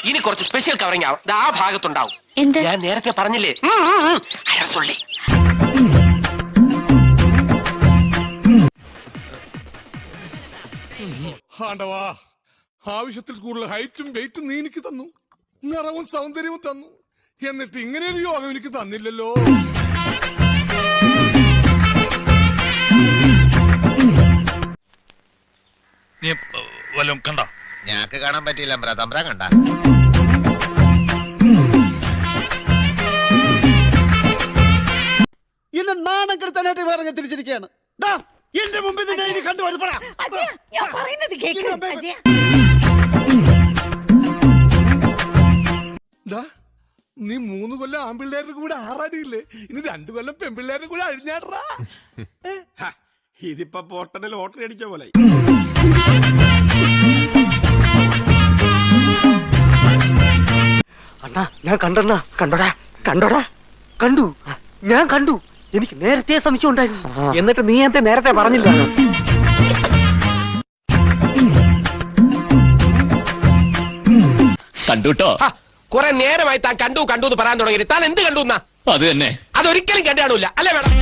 ഇനി കുറച്ച് special covering ആവും. ആ ഭാഗത്തുണ്ടാവും. ഞാൻ നേരത്തെ പറഞ്ഞില്ലേ, അയാൾ സൊള്ളി. ആണ്ടവാ, ആവശ്യത്തിൽ കൂടുതൽ ഹൈറ്റും വെയിറ്റും നീ എനിക്ക് തന്നു, നിറവും സൗന്ദര്യവും തന്നു. എന്നിട്ട് ഇങ്ങനെ ഒരു യോഗം എനിക്ക് തന്നില്ലല്ലോ. നീ വല്ലതും കണ്ടോ? ഞാക്ക് കാണാൻ പറ്റിയില്ല. തമ്പ്ര കണ്ട എന്നെ നാണം കെടുത്താനായിട്ട് വേറെ തിരിച്ചിരിക്കുകയാണ്. എന്റെ മുമ്പിൽ നീ 3 കൊല്ലം ആൺപിള്ളേരുടെ കൂടെ ആറാടിയില്ലേ, ഇനി 2 കൊല്ലം പെൺപിള്ളേരുടെ കൂടെ അഴിഞ്ഞാടാ. ഇതിപ്പോ പോട്ടന്റെ ലോട്ടറി അടിച്ച പോലെ. അണ്ണാ, ഞാൻ കണ്ടണ്ണ. കണ്ടോടാ കണ്ടു. ഞാൻ കണ്ടു. എനിക്ക് നേരത്തെ സംശയം ഉണ്ടായിരുന്നു. എന്നിട്ട് നീ എന്തേ നേരത്തെ പറഞ്ഞില്ല? കണ്ടുട്ടോ. കുറെ നേരമായി താൻ കണ്ടു എന്ന് പറയാൻ തുടങ്ങി. താൻ എന്ത് കണ്ടു? അത് തന്നെ. അതൊരിക്കലും കണ്ടു കാണില്ല അല്ലേ മേഡം?